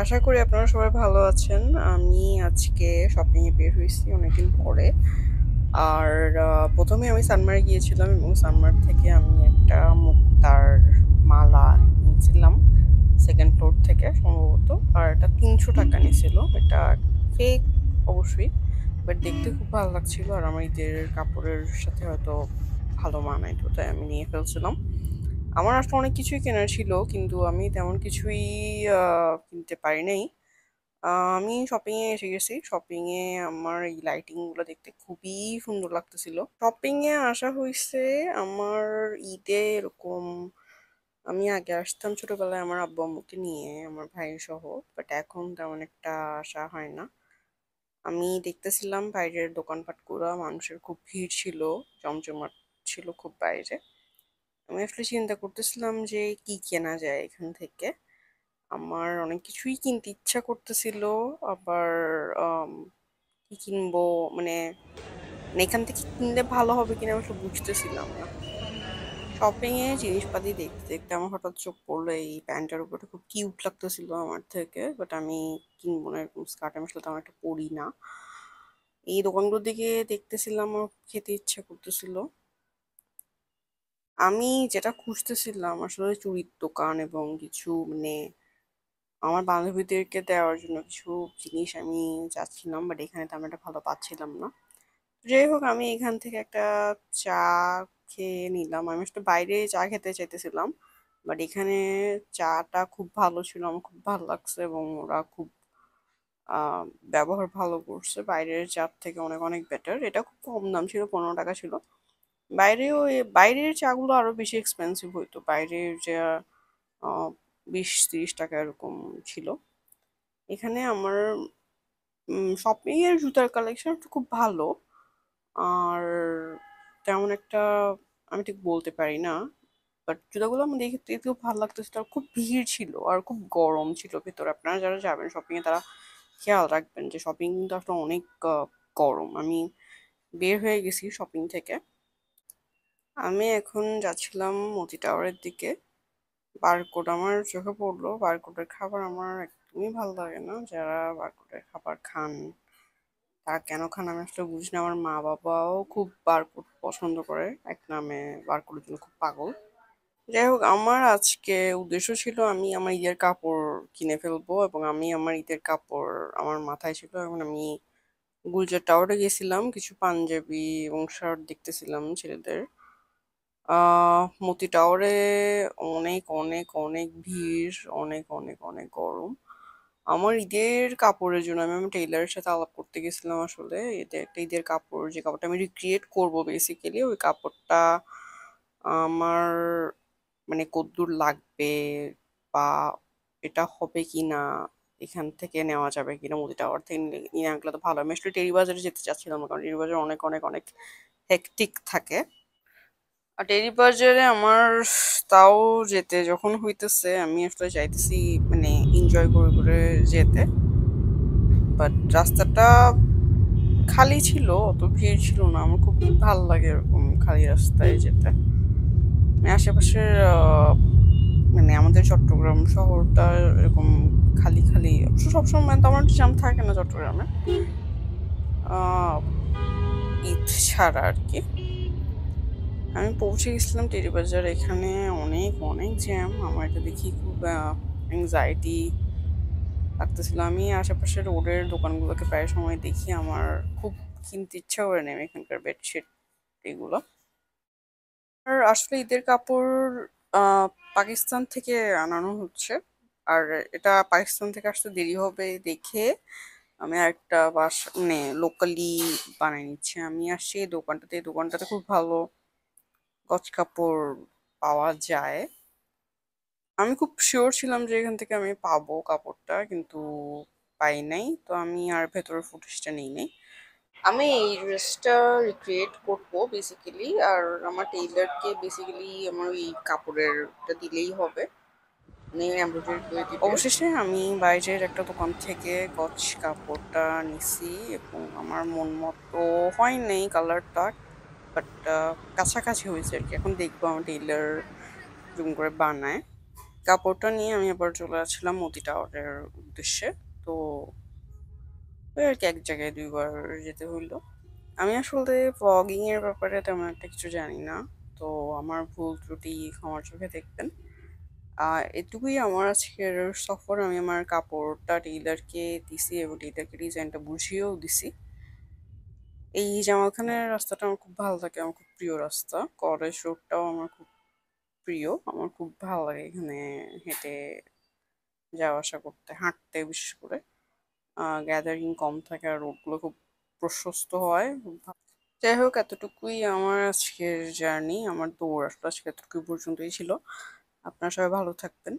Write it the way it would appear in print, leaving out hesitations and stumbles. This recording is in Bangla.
আশা করি আপনারা সবাই ভালো আছেন। আমি আজকে শপিং এ বের হইছি অনেকদিন পরে। আর ১ম এ আমি সানমারে গিয়েছিলাম এবং সানমার থেকে আমি একটা মুক্তার মালা নিয়েছিলাম 2nd ফ্লোর থেকে সম্ভবত। আর এটা ৳৩০০ নিছিল। এটা ফেক অবশ্যই। বাট দেখতে খুব ভালো লাগছিল আর আমার ঈদের কাপড়ের সাথে হয়তো ভালো মানাইতো, তাই আমি নিয়ে ফেলছিলাম। আমার আসলে অনেক কিছুই কেনার ছিল কিন্তু আমি তেমন কিছুই কিনতে পারি নাই। আমি শপিং এ এসে গেছি। শপিং এ আমার এই লাইটিং গুলো দেখতে খুবই সুন্দর লাগতেছিল। শপিং এ আসা হইছে আমার ঈদে এরকম আমি আগে আসতাম ছোটবেলায় আমার আব্বু আম্মুকে নিয়ে, আমার ভাই সহ। বাট এখন তেমন একটা আসা হয় না। আমি দেখতেছিলাম বাইরের দোকানপাটগুলো, মানুষের খুব ভিড় ছিল, জমজমাট ছিল খুব বাইরে। আমি আসলে চিন্তা করতেছিলাম যে কি কেনা যায় এখান থেকে। আমার অনেক কিছুই কিনতে ইচ্ছা করতেছিল। আবার আম, কি কিনবো, মানে এখান থেকে কিনলে ভালো হবে কিনা আমি আসলে বুঝতেছিলাম না। শপিং এ জিনিসপাতি দেখতে দেখতে আমার হঠাৎ চোখ পড়লো এই প্যান্টের উপরে, খুব কিউট লাগতেছিল আমার থেকে। বাট আমি কিনবো না, এরকম স্কার্ট আমি আসলে তেমন একটা পরি না। এই দোকানগুলোর দিকে দেখতেছিলাম, আমার খেতে ইচ্ছা করতেছিল। আমি যেটা খুঁজতেছিলাম আসলে চুড়ির দোকান এবং কিছু আমার বান্ধবীদেরকে দেওয়ার জন্য কিছু জিনিস আমি চাচ্ছিলাম, বাট এখানে তেমন একটা ভালো পাচ্ছিলাম না। যাই হোক, আমি এখান থেকে একটা চা খেয়ে নিলাম। আমি আসলে বাইরে চা খেতে চাইতেছিলাম, বাট এখানে চাটা খুব ভালো ছিল, আমার খুব ভালো লাগছে এবং ওরা খুব আহ, ব্যবহার ভালো করছে। বাইরের চার থেকে অনেক অনেক বেটার। এটা খুব কম দাম ছিল, 15 টাকা ছিল। বাইরের চাগুলো আরো বেশি এক্সপেন্সিভ হইতো, বাইরের যা 20-30 টাকা এরকম ছিল। এখানে আমার শপিং এর জুতার কালেকশন খুব ভালো। আর তেমন একটা আমি ঠিক বলতে পারি না, বাট জুতাগুলো আমার দেখে দেখতে খুব ভালো লাগতেছিল। আর খুব ভিড় ছিল আর খুব গরম ছিল ভেতরে। আপনারা যারা যাবেন শপিং এ তারা খেয়াল রাখবেন যে শপিং কিন্তু আসলে অনেক গরম। আমি বের হয়ে গেছি শপিং থেকে। আমি এখন যাচ্ছিলাম মতি টাওয়ারের দিকে। বারকোড আমার চোখে পড়লো। বারকোডের খাবার আমার একদমই ভালো লাগে না। যারা বারকোডের খাবার খান তারা কেন খান আমি আসলে বুঝি না। আমার মা বাবাও খুব বারকোড পছন্দ করে, এক নামে বারকোডের জন্য খুব পাগল। যাই হোক, আমার আজকে উদ্দেশ্য ছিল আমি আমার ঈদের কাপড় কিনে ফেলবো এবং আমি আমার ঈদের কাপড় আমার মাথায় ছিল। এখন আমি গুলজার টাওয়ারে গেছিলাম, কিছু পাঞ্জাবি এবং শার্ট দেখতেছিলাম ছেলেদের। মতি টাওয়ারে অনেক অনেক অনেক ভিড়, অনেক অনেক অনেক গরম। আমার ঈদের কাপড়ের জন্য আমি আমার টেইলারের সাথে আলাপ করতে গেছিলাম। আসলে ঈদের একটা ঈদের কাপড়, যে কাপড়টা আমি রিক্রিয়েট করব বেসিক্যালি, ওই কাপড়টা আমার কতদূর লাগবে বা এটা হবে কিনা, এখান থেকে নেওয়া যাবে কিনা, মুদি টাওয়ার থেকে নিয়ে আনলে তো ভালো। আমি আসলে টেরি বাজারে যেতে চাচ্ছিলাম না, কারণ টেরি বাজার অনেক অনেক অনেক হেক্টিক থাকে। আর টেরি বাজারে আমার তাও যেতে যখন হইতেছে আমি আসলে চাইতেছি এনজয় করে করে যেতে। বাট রাস্তাটা খালি ছিল, অত ভিড় ছিল না। আমার খুব ভালো লাগে এরকম খালি রাস্তায় যেতে। আশেপাশের আমাদের চট্টগ্রাম শহরটা এরকম খালি খালি, অবশ্য সবসময় তো আমার জ্যাম থাকে না চট্টগ্রামে, আহ, ঈদ ছাড়া আর কি। আমি পৌঁছে গেছিলাম টেরি বাজার। এখানে অনেক অনেক জ্যাম। আমার এটা দেখি খুব অ্যাংজাইটি লাগতেছিল। আমি আশেপাশের রোডের দোকানগুলোকে প্রায় সময় দেখি, আমার খুব কিনতে ইচ্ছা করে নেই এখানকার বেডশিট এগুলো। আর আসলে ঈদের কাপড় আহ, পাকিস্তান থেকে আনানো হচ্ছে। আর এটা পাকিস্তান থেকে আসতে দেরি হবে দেখে আমি আরেকটা লোকালি বানিয়ে নিচ্ছি। আমি আসছি এই দোকানটাতে, এই দোকানটাতে খুব ভালো গজ কাপড় পাওয়া যায়। আমি খুব শিওর ছিলাম যে এখান থেকে আমি পাবো কাপড়টা, কিন্তু পাই নাই। তো আমি আর ভেতরের ফুটেজটা নিই নাই। আমি এই ড্রেসটা রিক্রিয়েট করবো বেসিক্যালি। আর আমার টেইলারকে বেসিক্যালি আমার এই কাপড়েরটা দিলেই হবে, এমব্রয়ডারি করে দিবে। অবশেষে আমি বাইরের একটা দোকান থেকে গজ কাপড়টা নিছি এবং আমার মন মতো হয় নাই কালারটা, বাট কাছাকাছি হয়েছে আর কি। এখন দেখবো আমার টেইলার জুম করে বানায়। কাপড়টা নিয়ে আমি আবার চলে আসছিলাম মোদি টাওয়ারের উদ্দেশ্যে। তো ওই আর কি এক জায়গায় ২ বার যেতে হইলো। আমি আসলে ভ্লগিং এর ব্যাপারে তেমন একটা কিছু জানি না। তো আমার ভুল ত্রুটি ক্ষমার চোখে দেখবেন। এটুকুই আমার আজকের সফর। আমি আমার কাপড়টা টেইলারকে দিছি এবং টেইলারকে ডিজাইনটা বুঝিয়েও দিছি। এই জামালখানের রাস্তাটা আমার খুব ভালো লাগে, আমার খুব প্রিয় রাস্তা। কলেজ রোডটাও আমার খুব প্রিয়। আমার খুব ভালো লাগে এখানে হেঁটে যাওয়া আসা করতে, হাঁটতে বিশেষ করে। গ্যাদারিং কম থাকে আর রোডগুলো খুব প্রশস্ত হয়। যাই হোক, এতটুকুই আমার আজকের জার্নি, আমার দৌড় আসলে আজকে এতটুকুই পর্যন্তই ছিল। আপনারা সবাই ভালো থাকবেন।